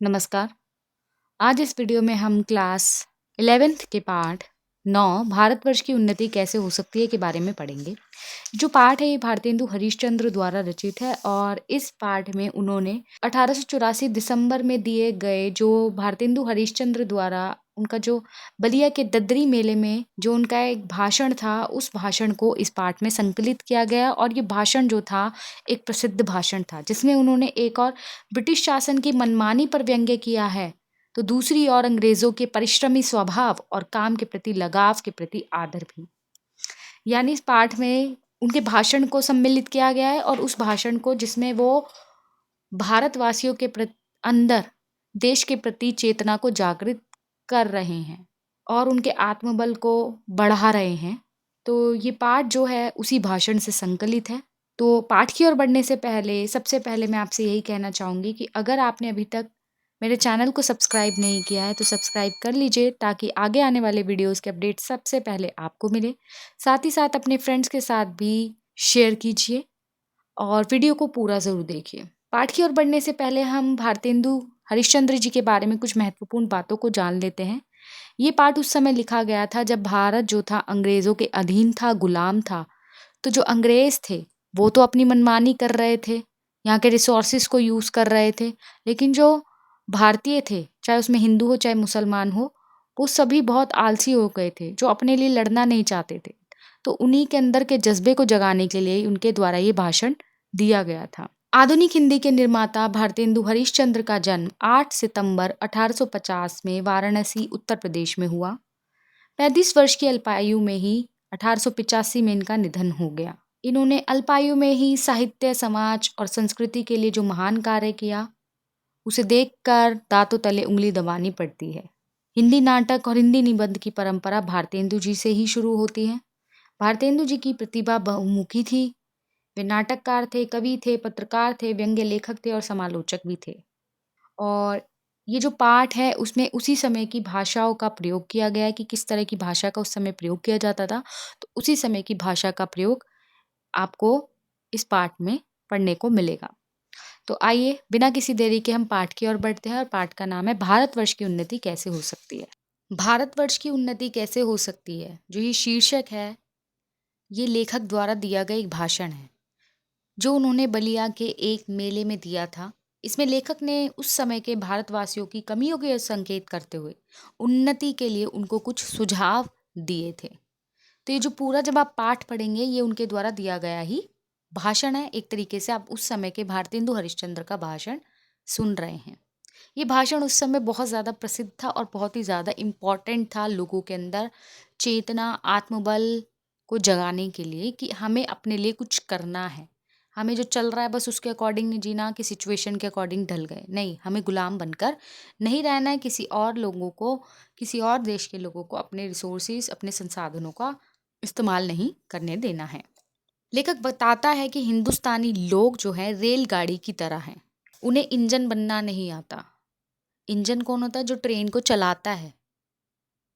नमस्कार। आज इस वीडियो में हम क्लास 11th के पाठ 9 भारतवर्ष की उन्नति कैसे हो सकती है के बारे में पढ़ेंगे। जो पाठ है ये भारतेंदु हरिश्चंद्र द्वारा रचित है और इस पाठ में उन्होंने 1884 दिसंबर में दिए गए जो भारतेंदु हरिश्चंद्र द्वारा उनका जो बलिया के ददरी मेले में जो उनका एक भाषण था, उस भाषण को इस पाठ में संकलित किया गया और ये भाषण जो था एक प्रसिद्ध भाषण था, जिसमें उन्होंने एक और ब्रिटिश शासन की मनमानी पर व्यंग्य किया है, तो दूसरी ओर अंग्रेजों के परिश्रमी स्वभाव और काम के प्रति लगाव के प्रति आदर भी। यानी इस पाठ में उनके भाषण को सम्मिलित किया गया है और उस भाषण को जिसमें वो भारतवासियों के अंदर देश के प्रति चेतना को जागृत कर रहे हैं और उनके आत्मबल को बढ़ा रहे हैं। तो ये पाठ जो है उसी भाषण से संकलित है। तो पाठ की ओर बढ़ने से पहले सबसे पहले मैं आपसे यही कहना चाहूँगी कि अगर आपने अभी तक मेरे चैनल को सब्सक्राइब नहीं किया है तो सब्सक्राइब कर लीजिए, ताकि आगे आने वाले वीडियोस के अपडेट सबसे पहले आपको मिले। साथ ही साथ अपने फ्रेंड्स के साथ भी शेयर कीजिए और वीडियो को पूरा ज़रूर देखिए। पाठ की ओर बढ़ने से पहले हम भारतेंदु हरिश्चंद्र जी के बारे में कुछ महत्वपूर्ण बातों को जान लेते हैं। ये पाठ उस समय लिखा गया था जब भारत जो था अंग्रेज़ों के अधीन था, गुलाम था। तो जो अंग्रेज़ थे वो तो अपनी मनमानी कर रहे थे, यहाँ के रिसोर्सेज को यूज़ कर रहे थे, लेकिन जो भारतीय थे, चाहे उसमें हिंदू हो चाहे मुसलमान हो, वो सभी बहुत आलसी हो गए थे, जो अपने लिए लड़ना नहीं चाहते थे। तो उन्हीं के अंदर के जज्बे को जगाने के लिए उनके द्वारा ये भाषण दिया गया था। आधुनिक हिंदी के निर्माता भारतेंदु हरिश्चंद्र का जन्म 8 सितंबर 1850 में वाराणसी, उत्तर प्रदेश में हुआ। 35 वर्ष की अल्पायु में ही 1885 में इनका निधन हो गया। इन्होंने अल्पायु में ही साहित्य, समाज और संस्कृति के लिए जो महान कार्य किया, उसे देखकर दांतों तले उंगली दबानी पड़ती है। हिंदी नाटक और हिंदी निबंध की परंपरा भारतेंदु जी से ही शुरू होती है। भारतेंदु जी की प्रतिभा बहुमुखी थी। वे नाटककार थे, कवि थे, पत्रकार थे, व्यंग्य लेखक थे और समालोचक भी थे। और ये जो पाठ है उसमें उसी समय की भाषाओं का प्रयोग किया गया है कि किस तरह की भाषा का उस समय प्रयोग किया जाता था, तो उसी समय की भाषा का प्रयोग आपको इस पाठ में पढ़ने को मिलेगा। तो आइए बिना किसी देरी के हम पाठ की ओर बढ़ते हैं और पाठ का नाम है भारतवर्ष की उन्नति कैसे हो सकती है। भारतवर्ष की उन्नति कैसे हो सकती है, जो ये शीर्षक है, ये लेखक द्वारा दिया गया एक भाषण है जो उन्होंने बलिया के एक मेले में दिया था। इसमें लेखक ने उस समय के भारतवासियों की कमियों के संकेत करते हुए उन्नति के लिए उनको कुछ सुझाव दिए थे। तो ये जो पूरा जब आप पाठ पढ़ेंगे ये उनके द्वारा दिया गया ही भाषण है। एक तरीके से आप उस समय के भारतेंदु हरिश्चंद्र का भाषण सुन रहे हैं। ये भाषण उस समय बहुत ज़्यादा प्रसिद्ध था और बहुत ही ज़्यादा इम्पॉर्टेंट था लोगों के अंदर चेतना, आत्मबल को जगाने के लिए कि हमें अपने लिए कुछ करना है। हमें जो चल रहा है बस उसके अकॉर्डिंग नहीं जीना कि सिचुएशन के अकॉर्डिंग ढल गए, नहीं, हमें गुलाम बनकर नहीं रहना है। किसी और लोगों को, किसी और देश के लोगों को अपने रिसोर्सेज, अपने संसाधनों का इस्तेमाल नहीं करने देना है। लेखक बताता है कि हिंदुस्तानी लोग जो है रेलगाड़ी की तरह हैं, उन्हें इंजन बनना नहीं आता। इंजन कौन होता है? जो ट्रेन को चलाता है।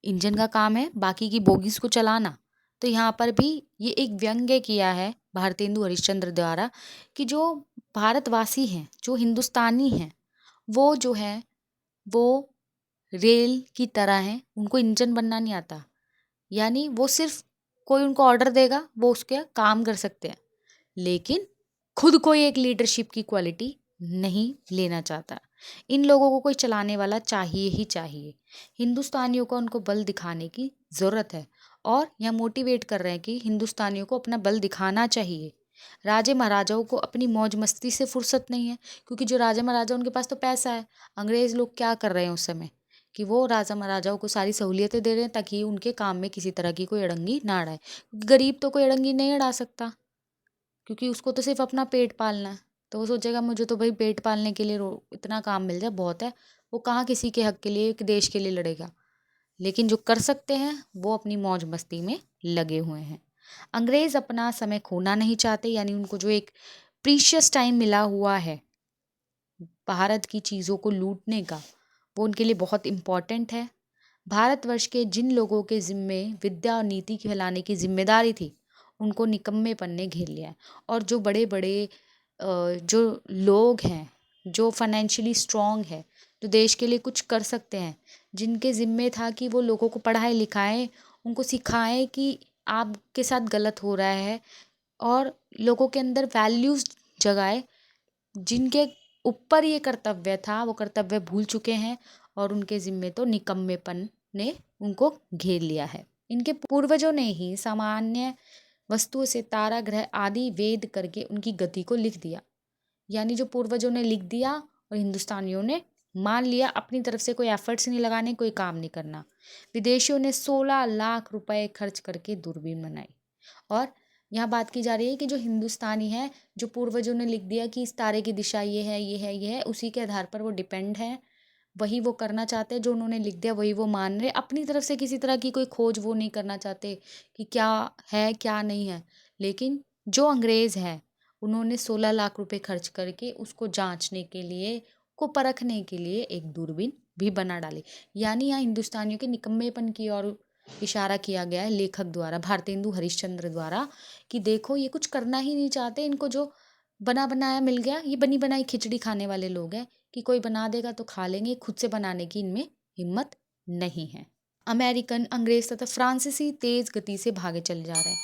इंजन का काम है बाकी की बोगीज को चलाना। तो यहाँ पर भी ये एक व्यंग्य किया है भारतेंदु हरिश्चंद्र द्वारा कि जो भारतवासी हैं, जो हिंदुस्तानी हैं, वो जो है वो रेल की तरह हैं, उनको इंजन बनना नहीं आता। यानी वो सिर्फ कोई उनको ऑर्डर देगा, वो उसके काम कर सकते हैं, लेकिन खुद कोई एक लीडरशिप की क्वालिटी नहीं लेना चाहता। इन लोगों को कोई चलाने वाला चाहिए ही चाहिए। हिंदुस्तानियों को उनको बल दिखाने की ज़रूरत है और यह मोटिवेट कर रहे हैं कि हिंदुस्तानियों को अपना बल दिखाना चाहिए। राजे महाराजाओं को अपनी मौज मस्ती से फुर्सत नहीं है, क्योंकि जो राजा महाराजा उनके पास तो पैसा है। अंग्रेज़ लोग क्या कर रहे हैं उस समय कि वो राजा महाराजाओं को सारी सहूलियतें दे रहे हैं ताकि उनके काम में किसी तरह की कोई अड़ंगी ना अड़ाए। गरीब तो कोई अड़ंगी नहीं अड़ा सकता, क्योंकि उसको तो सिर्फ अपना पेट पालना है। तो वो सोचेगा मुझे तो भाई पेट पालने के लिए इतना काम मिल जाए बहुत है। वो कहाँ किसी के हक के लिए, एक देश के लिए लड़ेगा। लेकिन जो कर सकते हैं वो अपनी मौज मस्ती में लगे हुए हैं। अंग्रेज अपना समय खोना नहीं चाहते, यानी उनको जो एक प्रीशियस टाइम मिला हुआ है भारत की चीज़ों को लूटने का, वो उनके लिए बहुत इम्पॉर्टेंट है। भारतवर्ष के जिन लोगों के ज़िम्मे विद्या और नीति फैलाने की जिम्मेदारी थी, उनको निकम्मेपन ने घेर लिया है। और जो बड़े बड़े जो लोग हैं, जो फाइनेंशियली स्ट्रॉन्ग है, जो देश के लिए कुछ कर सकते हैं, जिनके ज़िम्मे था कि वो लोगों को पढ़ाएँ-लिखाएँ, उनको सिखाएँ कि आपके साथ गलत हो रहा है और लोगों के अंदर वैल्यूज़ जगाए, जिनके ऊपर ये कर्तव्य था, वो कर्तव्य भूल चुके हैं और उनके ज़िम्मे तो निकम्मेपन ने उनको घेर लिया है। इनके पूर्वजों ने ही सामान्य वस्तुओं से तारा ग्रह आदि वेद करके उनकी गति को लिख दिया। यानी जो पूर्वजों ने लिख दिया और हिंदुस्तानियों ने मान लिया, अपनी तरफ से कोई एफर्ट्स नहीं लगाने, कोई काम नहीं करना। विदेशियों ने 16 लाख रुपए खर्च करके दूरबीन बनाई और यहाँ बात की जा रही है कि जो हिंदुस्तानी है, जो पूर्वजों ने लिख दिया कि इस तारे की दिशा ये है, ये है, ये है, उसी के आधार पर वो डिपेंड है। वही वो करना चाहते हैं, जो उन्होंने लिख दिया वही वो मान रहे। अपनी तरफ से किसी तरह की कोई खोज वो नहीं करना चाहते कि क्या है, क्या नहीं है। लेकिन जो अंग्रेज़ हैं, उन्होंने 16 लाख रुपए खर्च करके उसको जाँचने के लिए, को परखने के लिए एक दूरबीन भी बना डाली। यानी यहाँ हिंदुस्तानियों के निकम्मेपन की ओर इशारा किया गया है लेखक द्वारा, भारतेंदु हरिश्चंद्र द्वारा, कि देखो ये कुछ करना ही नहीं चाहते, इनको जो बना बनाया मिल गया, ये बनी बनाई खिचड़ी खाने वाले लोग हैं कि कोई बना देगा तो खा लेंगे, खुद से बनाने की इनमें हिम्मत नहीं है। अमेरिकन, अंग्रेज तथा फ्रांसीसी तेज गति से भागे चले जा रहे हैं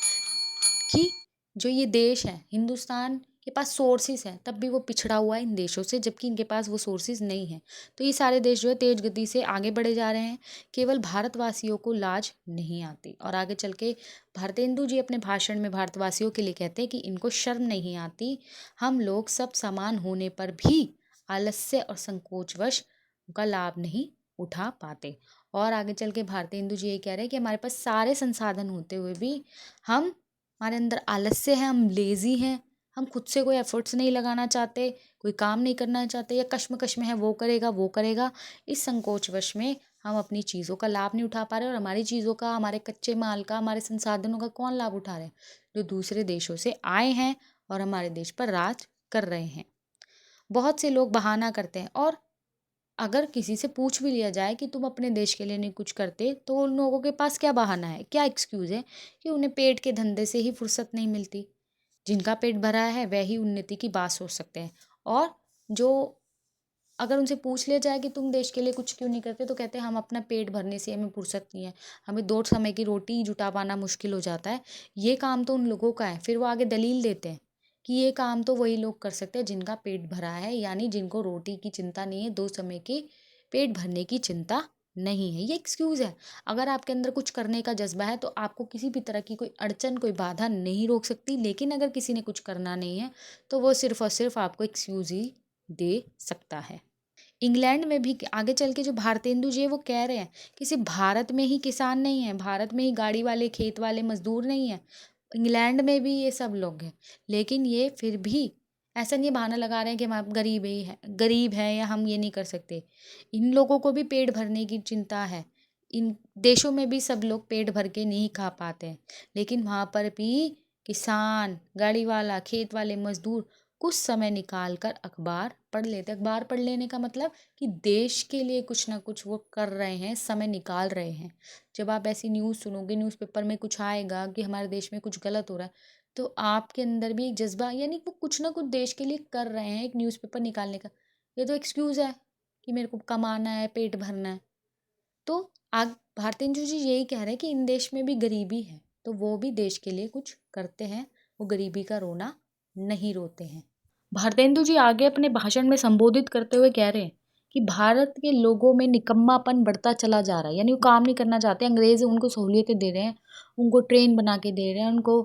कि जो ये देश है, हिंदुस्तान के पास सोर्सेस हैं, तब भी वो पिछड़ा हुआ है इन देशों से, जबकि इनके पास वो सोर्सेस नहीं हैं। तो ये सारे देश जो है तेज गति से आगे बढ़े जा रहे हैं। केवल भारतवासियों को लाज नहीं आती। और आगे चल के भारतेंदु जी अपने भाषण में भारतवासियों के लिए कहते हैं कि इनको शर्म नहीं आती, हम लोग सब समान होने पर भी आलस्य और संकोचवश उनका लाभ नहीं उठा पाते। और आगे चल के भारतेंदु जी ये कह रहे हैं कि हमारे पास सारे संसाधन होते हुए भी हम हमारे अंदर आलस्य है, हम लेज़ी हैं, हम खुद से कोई एफ़र्ट्स नहीं लगाना चाहते, कोई काम नहीं करना चाहते, या कश्मकश में है वो करेगा, वो करेगा। इस संकोचवश में हम अपनी चीज़ों का लाभ नहीं उठा पा रहे और हमारी चीज़ों का, हमारे कच्चे माल का, हमारे संसाधनों का कौन लाभ उठा रहे हैं? जो दूसरे देशों से आए हैं और हमारे देश पर राज कर रहे हैं। बहुत से लोग बहाना करते हैं और अगर किसी से पूछ भी लिया जाए कि तुम अपने देश के लिए नहीं कुछ करते, तो उन लोगों के पास क्या बहाना है, क्या एक्सक्यूज़ है कि उन्हें पेट के धंधे से ही फुर्सत नहीं मिलती। जिनका पेट भरा है वह ही उन्नति की बात सोच सकते हैं। और जो अगर उनसे पूछ लिया जाए कि तुम देश के लिए कुछ क्यों नहीं करते, तो कहते हैं हम अपना पेट भरने से हमें फुर्सत नहीं है, हमें 2 समय की रोटी जुटा पाना मुश्किल हो जाता है। ये काम तो उन लोगों का है। फिर वो आगे दलील देते हैं कि ये काम तो वही लोग कर सकते हैं जिनका पेट भरा है, यानी जिनको रोटी की चिंता नहीं है, 2 समय के पेट भरने की चिंता नहीं है। ये एक्सक्यूज़ है। अगर आपके अंदर कुछ करने का जज़्बा है तो आपको किसी भी तरह की कोई अड़चन, कोई बाधा नहीं रोक सकती। लेकिन अगर किसी ने कुछ करना नहीं है, तो वो सिर्फ़ और सिर्फ़ आपको एक्सक्यूज़ ही दे सकता है। इंग्लैंड में भी आगे चल के जो भारतेंदु जी है वो कह रहे हैं कि सिर्फ भारत में ही किसान नहीं है, भारत में ही गाड़ी वाले, खेत वाले, मजदूर नहीं है, इंग्लैंड में भी ये सब लोग हैं। लेकिन ये फिर भी ऐसा नहीं बहाना लगा रहे हैं कि हम आप गरीब हैं या हम ये नहीं कर सकते। इन लोगों को भी पेट भरने की चिंता है। इन देशों में भी सब लोग पेट भर के नहीं खा पाते हैं, लेकिन वहाँ पर भी किसान, गाड़ी वाला, खेत वाले, मजदूर कुछ समय निकाल कर अखबार पढ़ लेते। अखबार पढ़ लेने का मतलब कि देश के लिए कुछ ना कुछ वो कर रहे हैं, समय निकाल रहे हैं। जब आप ऐसी न्यूज़ सुनोगे, न्यूज़पेपर में कुछ आएगा कि हमारे देश में कुछ गलत हो रहा है, तो आपके अंदर भी एक जज़्बा, यानी वो कुछ ना कुछ देश के लिए कर रहे हैं, एक न्यूज़पेपर निकालने का। ये तो एक्सक्यूज़ है कि मेरे को कमाना है, पेट भरना है। तो आग भारतेंदु जी यही कह रहे हैं कि इन देश में भी गरीबी है, तो वो भी देश के लिए कुछ करते हैं, वो गरीबी का रोना नहीं रोते हैं। भारतेंदु जी आगे अपने भाषण में संबोधित करते हुए कह रहे हैं कि भारत के लोगों में निकम्मापन बढ़ता चला जा रहा है, यानी वो काम नहीं करना चाहते। अंग्रेज उनको सहूलियतें दे रहे हैं, उनको ट्रेन बना के दे रहे हैं, उनको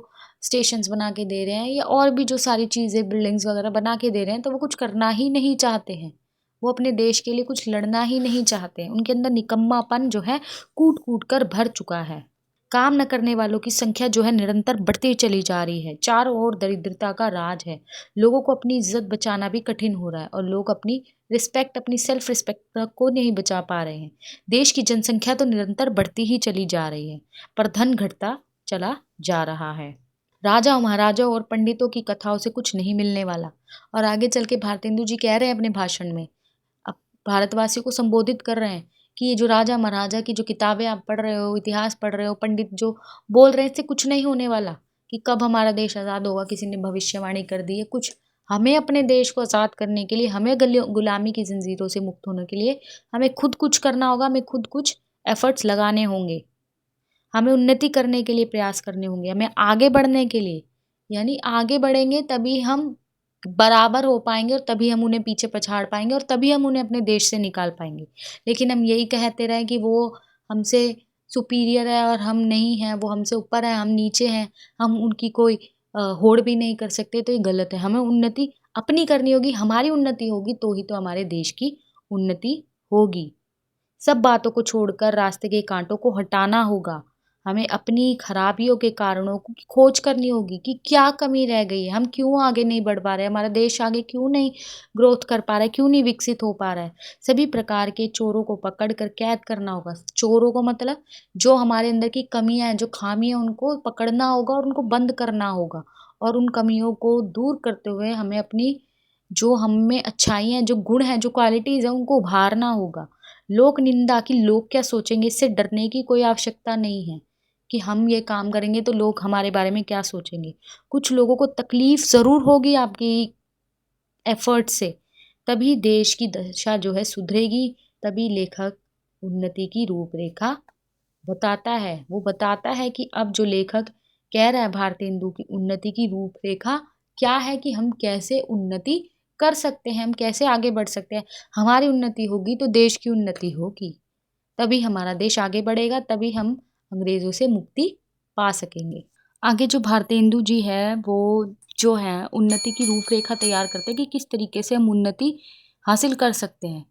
स्टेशंस बना के दे रहे हैं, या और भी जो सारी चीज़ें, बिल्डिंग्स वगैरह बना के दे रहे हैं, तो वो कुछ करना ही नहीं चाहते हैं। वो अपने देश के लिए कुछ लड़ना ही नहीं चाहते हैं। उनके अंदर निकम्मापन जो है कूट कूट कर भर चुका है। काम न करने वालों की संख्या जो है निरंतर बढ़ती चली जा रही है। चारों ओर दरिद्रता का राज है। लोगों को अपनी इज्जत बचाना भी कठिन हो रहा है और लोग अपनी रिस्पेक्ट, अपनी सेल्फ रिस्पेक्ट को नहीं बचा पा रहे हैं। देश की जनसंख्या तो निरंतर बढ़ती ही चली जा रही है, पर धन घटता चला जा रहा है। राजा महाराजाओं और पंडितों की कथाओं से कुछ नहीं मिलने वाला। और आगे चल के भारतेंदु जी कह रहे हैं अपने भाषण में, अब भारतवासियों को संबोधित कर रहे हैं कि ये जो राजा महाराजा की जो किताबें आप पढ़ रहे हो, इतिहास पढ़ रहे हो, पंडित जो बोल रहे हैं, इससे कुछ नहीं होने वाला कि कब हमारा देश आज़ाद होगा, किसी ने भविष्यवाणी कर दी है कुछ। हमें अपने देश को आज़ाद करने के लिए, हमें गुलामी की ज़ंजीरों से मुक्त होने के लिए, हमें खुद कुछ करना होगा, हमें खुद कुछ एफ़र्ट्स लगाने होंगे। हमें उन्नति करने के लिए प्रयास करने होंगे, हमें आगे बढ़ने के लिए, यानी आगे बढ़ेंगे तभी हम बराबर हो पाएँगे और तभी हम उन्हें पीछे पछाड़ पाएँगे और तभी हम उन्हें अपने देश से निकाल पाएँगे। लेकिन हम यही कहते रहें कि वो हमसे सुपीरियर है और हम नहीं हैं, वो हमसे ऊपर है, हम नीचे हैं, हम उनकी कोई होड़ भी नहीं कर सकते, तो ये गलत है। हमें उन्नति अपनी करनी होगी, हमारी उन्नति होगी तो ही तो हमारे देश की उन्नति होगी। सब बातों को छोड़कर रास्ते के काँटों को हटाना होगा। हमें अपनी खराबियों के कारणों की खोज करनी होगी कि क्या कमी रह गई है, हम क्यों आगे नहीं बढ़ पा रहे हैं, हमारा देश आगे क्यों नहीं ग्रोथ कर पा रहा है, क्यों नहीं विकसित हो पा रहा है। सभी प्रकार के चोरों को पकड़ कर कैद करना होगा। चोरों को मतलब जो हमारे अंदर की कमियाँ हैं, जो खामियाँ हैं, उनको पकड़ना होगा और उनको बंद करना होगा और उन कमियों को दूर करते हुए हमें अपनी जो हम में अच्छाई हैं, जो गुण हैं, जो क्वालिटीज़ हैं, उनको उभारना होगा। लोक निंदा कि लोग क्या सोचेंगे, इससे डरने की कोई आवश्यकता नहीं है कि हम ये काम करेंगे तो लोग हमारे बारे में क्या सोचेंगे। कुछ लोगों को तकलीफ़ ज़रूर होगी आपकी एफ़र्ट से, तभी देश की दशा जो है सुधरेगी, तभी लेखक उन्नति की रूपरेखा बताता है। वो बताता है कि अब जो लेखक कह रहा है भारतेंदु की उन्नति की रूपरेखा क्या है कि हम कैसे उन्नति कर सकते हैं, हम कैसे आगे बढ़ सकते हैं। हमारी उन्नति होगी तो देश की उन्नति होगी। तभी हमारा देश आगे बढ़ेगा, तभी हम अंग्रेज़ों से मुक्ति पा सकेंगे। आगे जो भारतेंदु जी हैं, वो जो हैं उन्नति की रूपरेखा तैयार करते हैं कि किस तरीके से हम उन्नति हासिल कर सकते हैं।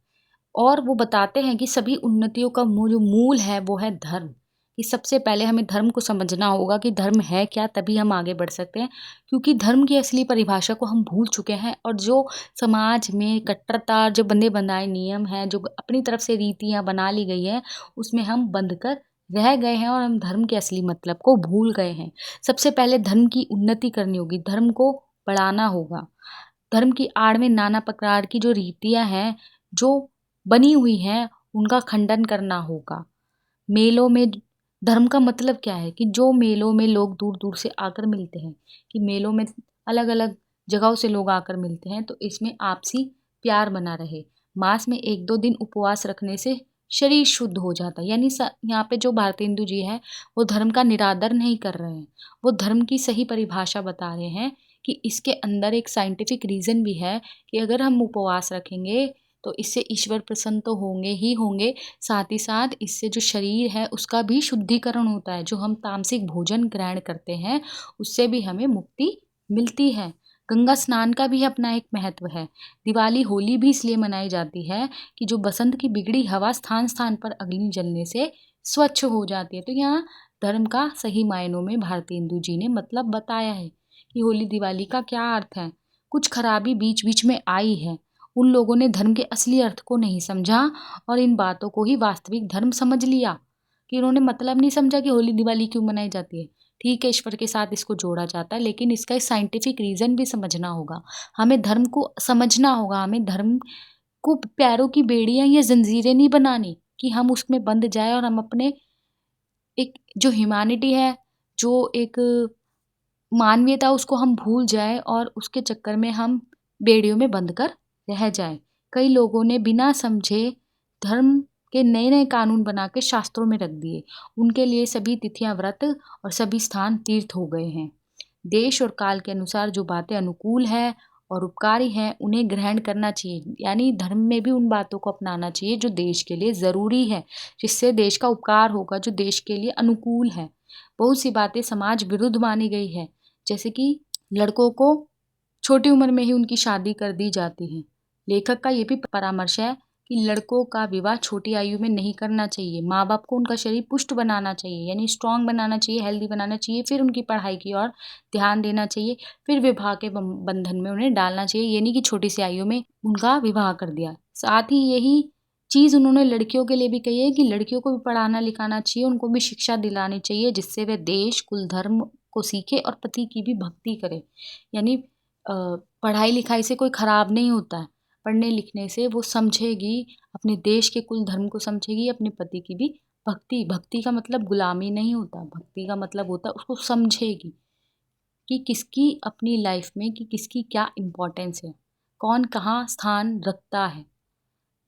और वो बताते हैं कि सभी उन्नतियों का जो मूल है वो है धर्म। कि सबसे पहले हमें धर्म को समझना होगा कि धर्म है क्या, तभी हम आगे बढ़ सकते हैं। क्योंकि धर्म की असली परिभाषा को हम भूल चुके हैं और जो समाज में कट्टरता, जो बंधे बनाए नियम हैं, जो अपनी तरफ से रीतियाँ बना ली गई हैं, उसमें हम बंध कर रह गए हैं और हम धर्म के असली मतलब को भूल गए हैं। सबसे पहले धर्म की उन्नति करनी होगी, धर्म को बढ़ाना होगा। धर्म की आड़ में नाना प्रकार की जो रीतियाँ हैं, जो बनी हुई हैं, उनका खंडन करना होगा। मेलों में धर्म का मतलब क्या है कि जो मेलों में लोग दूर-दूर से आकर मिलते हैं, कि मेलों में अलग-अलग जगहों से लोग आकर मिलते हैं, तो इसमें आपसी प्यार बना रहे। मास में 1-2 दिन उपवास रखने से शरीर शुद्ध हो जाता है। यानी यहाँ पे जो भारतेंदु जी हैं, वो धर्म का निरादर नहीं कर रहे हैं। वो धर्म की सही परिभाषा बता रहे हैं कि इसके अंदर एक साइंटिफिक रीज़न भी है कि अगर हम उपवास रखेंगे, तो इससे ईश्वर प्रसन्न तो होंगे ही होंगे, साथ ही साथ इससे जो शरीर है उसका भी शुद्धिकरण होता है। जो हम तामसिक भोजन ग्रहण करते हैं, उससे भी हमें मुक्ति मिलती है। गंगा स्नान का भी अपना एक महत्व है। दिवाली, होली भी इसलिए मनाई जाती है कि जो बसंत की बिगड़ी हवा स्थान-स्थान पर अग्नि जलने से स्वच्छ हो जाती है। तो यहाँ धर्म का सही मायनों में भारतेंदु जी ने मतलब बताया है कि होली, दिवाली का क्या अर्थ है। कुछ खराबी बीच-बीच में आई है। उन लोगों ने धर्म के असली अर्थ को नहीं समझा और इन बातों को ही वास्तविक धर्म समझ लिया कि उन्होंने मतलब नहीं समझा कि होली दिवाली क्यों मनाई जाती है। ठीक है, ईश्वर के साथ इसको जोड़ा जाता है, लेकिन इसका एक साइंटिफिक रीज़न भी समझना होगा। हमें धर्म को समझना होगा, हमें धर्म को पैरों की बेड़ियाँ या ज़ंजीरें नहीं बनानी कि हम उसमें बंध जाएँ और हम अपने एक जो ह्यूमैनिटी है, जो एक मानवीयता उसको हम भूल जाएँ और उसके चक्कर में हम बेड़ियों में बंध कर रह जाएँ। कई लोगों ने बिना समझे धर्म के नए-नए कानून बना के शास्त्रों में रख दिए। उनके लिए सभी तिथियाँ व्रत और सभी स्थान तीर्थ हो गए हैं। देश और काल के अनुसार जो बातें अनुकूल हैं और उपकारी हैं, उन्हें ग्रहण करना चाहिए। यानी धर्म में भी उन बातों को अपनाना चाहिए जो देश के लिए ज़रूरी है, जिससे देश का उपकार होगा, जो देश के लिए अनुकूल है। बहुत सी बातें समाज विरुद्ध मानी गई है, जैसे कि लड़कों को छोटी उम्र में ही उनकी शादी कर दी जाती है। लेखक का ये भी परामर्श है कि लड़कों का विवाह छोटी आयु में नहीं करना चाहिए। माँ-बाप को उनका शरीर पुष्ट बनाना चाहिए, यानी स्ट्रॉन्ग बनाना चाहिए, हेल्दी बनाना चाहिए, फिर उनकी पढ़ाई की ओर ध्यान देना चाहिए, फिर विवाह के बंधन में उन्हें डालना चाहिए। ये नहीं कि छोटी सी आयु में उनका विवाह कर दिया। साथ ही यही चीज़ उन्होंने लड़कियों के लिए भी कही है कि लड़कियों को भी पढ़ाना-लिखाना चाहिए, उनको भी शिक्षा दिलानी चाहिए, जिससे वे देश, कुल, धर्म को सीखे और पति की भी भक्ति करे। यानी पढ़ाई-लिखाई से कोई खराब नहीं होता है। पढ़ने-लिखने से वो समझेगी, अपने देश के कुल धर्म को समझेगी, अपने पति की भी भक्ति। भक्ति का मतलब गुलामी नहीं होता, भक्ति का मतलब होता है उसको समझेगी। कि किसकी अपनी लाइफ में कि किसकी क्या इम्पोर्टेंस है, कौन कहाँ स्थान रखता है।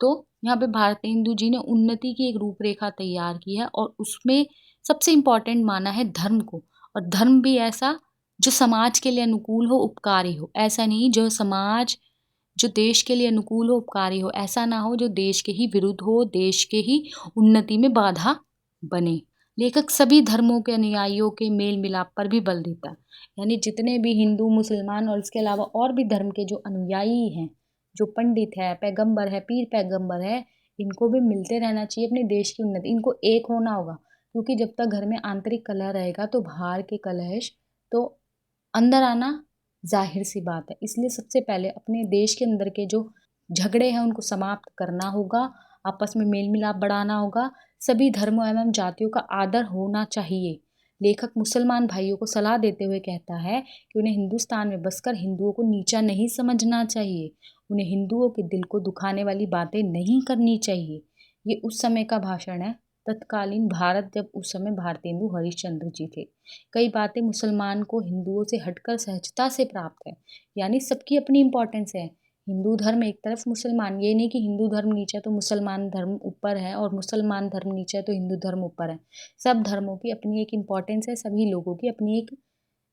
तो यहाँ पे भारतेंदु जी ने उन्नति की एक रूपरेखा तैयार की है और उसमें सबसे इम्पोर्टेंट माना है धर्म को। और धर्म भी ऐसा जो समाज के लिए अनुकूल हो, उपकारी हो। ऐसा नहीं जो समाज जो देश के लिए अनुकूल हो, उपकारी हो। ऐसा ना हो जो देश के ही विरुद्ध हो, देश के ही उन्नति में बाधा बने। लेखक सभी धर्मों के अनुयायियों के मेल मिलाप पर भी बल देता है। यानी जितने भी हिंदू, मुसलमान और इसके अलावा और भी धर्म के जो अनुयायी हैं, जो पंडित है, पैगंबर है, पीर पैगंबर है, इनको भी मिलते रहना चाहिए अपने देश की उन्नति। इनको एक होना होगा, क्योंकि जब तक घर में आंतरिक कलह रहेगा तो बाहर के कलह तो अंदर आना ज़ाहिर सी बात है। इसलिए सबसे पहले अपने देश के अंदर के जो झगड़े हैं उनको समाप्त करना होगा, आपस में मेल मिलाप बढ़ाना होगा, सभी धर्मों एवं जातियों का आदर होना चाहिए। लेखक मुसलमान भाइयों को सलाह देते हुए कहता है कि उन्हें हिंदुस्तान में बसकर हिंदुओं को नीचा नहीं समझना चाहिए, उन्हें हिंदुओं के दिल को दुखाने वाली बातें नहीं करनी चाहिए। ये उस समय का भाषण है, तत्कालीन भारत, जब उस समय भारतेंदु हरिश्चंद्र जी थे। कई बातें मुसलमान को हिंदुओं से हटकर सहजता से प्राप्त है। यानी सबकी अपनी इम्पोर्टेंस है। हिंदू धर्म एक तरफ, मुसलमान, ये नहीं कि हिंदू धर्म नीचे तो मुसलमान धर्म ऊपर है और मुसलमान धर्म नीचे है तो हिंदू धर्म ऊपर है। सब धर्मों की अपनी एक इम्पोर्टेंस है, सभी लोगों की अपनी एक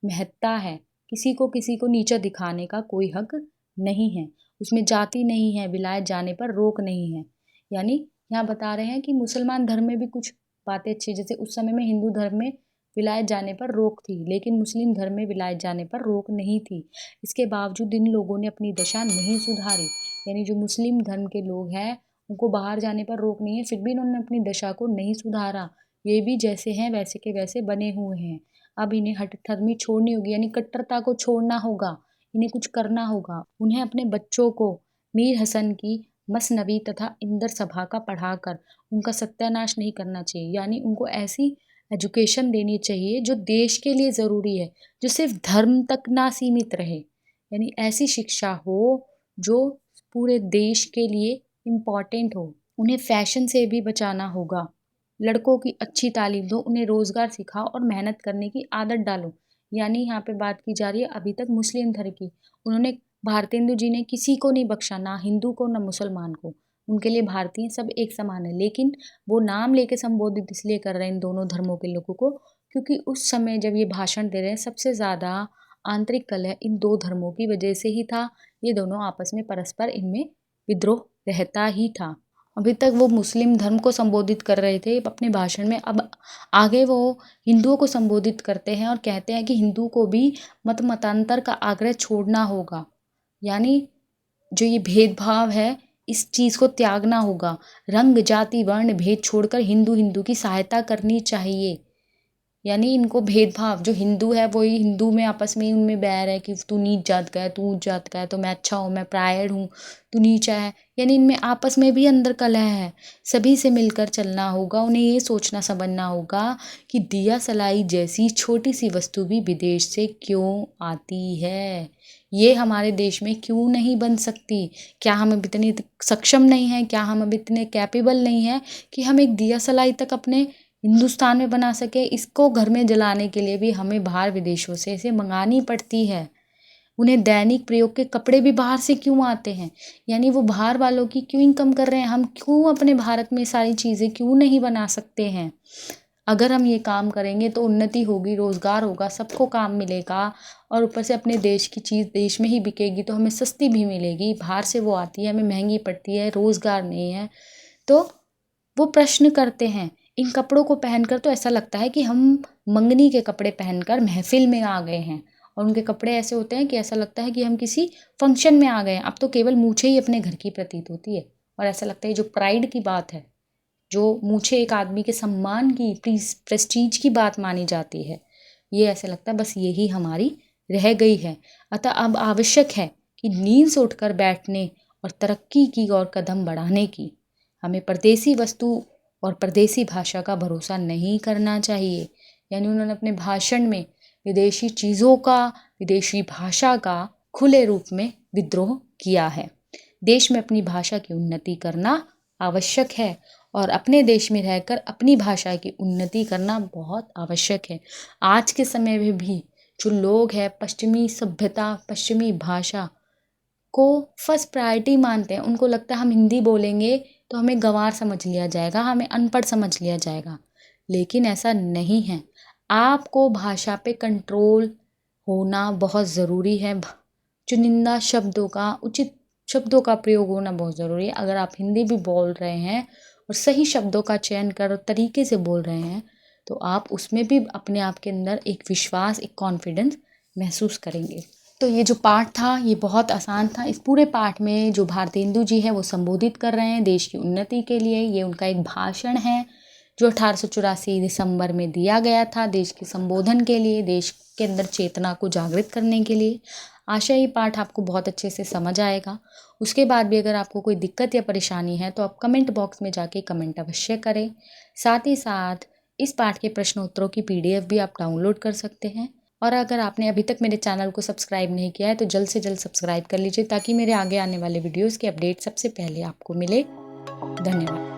महत्ता है। किसी को नीचा दिखाने का कोई हक नहीं है। उसमें जाति नहीं है, विलायत जाने पर रोक नहीं है। यानी यहाँ बता रहे हैं कि मुसलमान धर्म में भी कुछ बातें अच्छी, जैसे उस समय में हिंदू धर्म में विलायत जाने पर रोक थी, लेकिन मुस्लिम धर्म में विलायत जाने पर रोक नहीं थी। इसके बावजूद इन लोगों ने अपनी दशा नहीं सुधारी। यानी जो मुस्लिम धर्म के लोग हैं उनको बाहर जाने पर रोक नहीं है, फिर भी इन्होंने अपनी दशा को नहीं सुधारा। ये भी जैसे हैं वैसे के वैसे बने हुए हैं। अब इन्हें हठधर्मी छोड़नी होगी, यानी कट्टरता को छोड़ना होगा, इन्हें कुछ करना होगा। उन्हें अपने बच्चों को मीर हसन की मसनवी तथा इंदर सभा का पढ़ाकर उनका सत्यानाश नहीं करना चाहिए। यानी उनको ऐसी एजुकेशन देनी चाहिए जो देश के लिए ज़रूरी है, जो सिर्फ धर्म तक ना सीमित रहे। यानी ऐसी शिक्षा हो जो पूरे देश के लिए इम्पॉर्टेंट हो। उन्हें फैशन से भी बचाना होगा। लड़कों की अच्छी तालीम दो, उन्हें रोज़गार सिखाओ और मेहनत करने की आदत डालो। यानी यहाँ पे बात की जा रही है अभी तक मुस्लिम धर्म की। उन्होंने, भारतेंदु जी ने किसी को नहीं बख्शा, ना हिंदू को ना मुसलमान को। उनके लिए भारतीय सब एक समान है। लेकिन वो नाम लेके संबोधित इसलिए कर रहे हैं इन दोनों धर्मों के लोगों को, क्योंकि उस समय जब ये भाषण दे रहे हैं सबसे ज़्यादा आंतरिक कलह इन दो धर्मों की वजह से ही था। ये दोनों आपस में परस्पर इनमें विद्रोह रहता ही था। अभी तक वो मुस्लिम धर्म को संबोधित कर रहे थे अपने भाषण में, अब आगे वो हिंदुओं को संबोधित करते हैं और कहते हैं कि हिंदू को भी मतांतर का आग्रह छोड़ना होगा। यानी जो ये भेदभाव है इस चीज़ को त्यागना होगा। रंग, जाति, वर्ण भेद छोड़कर हिंदू हिंदू की सहायता करनी चाहिए। यानी इनको भेदभाव, जो हिंदू है वही हिंदू में आपस में उनमें बैर है कि तू नीच जात का है, तू ऊंच जात का है, तो मैं अच्छा हूँ, मैं प्रायण हूँ, तू नीचा है। यानी इनमें आपस में भी अंदर कलह है। सभी से मिलकर चलना होगा। उन्हें ये सोचना समझना होगा कि दिया सलाई जैसी छोटी सी वस्तु भी विदेश से क्यों आती है, ये हमारे देश में क्यों नहीं बन सकती। क्या हम अब इतने सक्षम नहीं हैं, क्या हम अब इतने कैपेबल नहीं हैं कि हम एक दिया सलाई तक अपने हिंदुस्तान में बना सके। इसको घर में जलाने के लिए भी हमें बाहर विदेशों से इसे मंगानी पड़ती है। उन्हें दैनिक प्रयोग के कपड़े भी बाहर से क्यों आते हैं, यानी वो बाहर वालों की क्यों इनकम कर रहे हैं, हम क्यों अपने भारत में सारी चीज़ें क्यों नहीं बना सकते हैं। अगर हम ये काम करेंगे तो उन्नति होगी, रोज़गार होगा, सबको काम मिलेगा और ऊपर से अपने देश की चीज़ देश में ही बिकेगी तो हमें सस्ती भी मिलेगी। बाहर से वो आती है, हमें महंगी पड़ती है, रोज़गार नहीं है। तो वो प्रश्न करते हैं, इन कपड़ों को पहनकर तो ऐसा लगता है कि हम मंगनी के कपड़े पहनकर महफिल में आ गए हैं। और उनके कपड़े ऐसे होते हैं कि ऐसा लगता है कि हम किसी फंक्शन में आ गए हैं। अब तो केवल मूछें ही अपने घर की प्रतीत होती है और ऐसा लगता है जो प्राइड की बात है, जो मूछें एक आदमी के सम्मान की, प्रेस्टीज की बात मानी जाती है, ये ऐसे लगता है बस यही हमारी रह गई है। अतः अब आवश्यक है कि नींद से उठकर बैठने और तरक्की की और कदम बढ़ाने की। हमें परदेसी वस्तु और परदेसी भाषा का भरोसा नहीं करना चाहिए। यानी उन्होंने अपने भाषण में विदेशी चीज़ों का, विदेशी भाषा का खुले रूप में विद्रोह किया है। देश में अपनी भाषा की उन्नति करना आवश्यक है और अपने देश में रहकर अपनी भाषा की उन्नति करना बहुत आवश्यक है। आज के समय में भी जो लोग हैं पश्चिमी सभ्यता, पश्चिमी भाषा को फर्स्ट प्रायोरिटी मानते हैं। उनको लगता है हम हिंदी बोलेंगे तो हमें गँवार समझ लिया जाएगा, हमें अनपढ़ समझ लिया जाएगा। लेकिन ऐसा नहीं है। आपको भाषा पे कंट्रोल होना बहुत ज़रूरी है। चुनिंदा शब्दों का, उचित शब्दों का प्रयोग होना बहुत ज़रूरी है। अगर आप हिंदी भी बोल रहे हैं और सही शब्दों का चयन कर तरीके से बोल रहे हैं, तो आप उसमें भी अपने आप के अंदर एक विश्वास, एक कॉन्फिडेंस महसूस करेंगे। तो ये जो पाठ था ये बहुत आसान था। इस पूरे पाठ में जो भारतेंदु जी हैं वो संबोधित कर रहे हैं देश की उन्नति के लिए। ये उनका एक भाषण है जो 1884 दिसंबर में दिया गया था देश के संबोधन के लिए, देश के अंदर चेतना को जागृत करने के लिए। आशा ये पाठ आपको बहुत अच्छे से समझ आएगा। उसके बाद भी अगर आपको कोई दिक्कत या परेशानी है तो आप कमेंट बॉक्स में जाके कमेंट अवश्य करें। साथ ही साथ इस पाठ के प्रश्न उत्तरों की PDF भी आप डाउनलोड कर सकते हैं। और अगर आपने अभी तक मेरे चैनल को सब्सक्राइब नहीं किया है तो जल्द से जल्द सब्सक्राइब कर लीजिए ताकि मेरे आगे आने वाले वीडियोज़ के अपडेट सबसे पहले आपको मिले। धन्यवाद।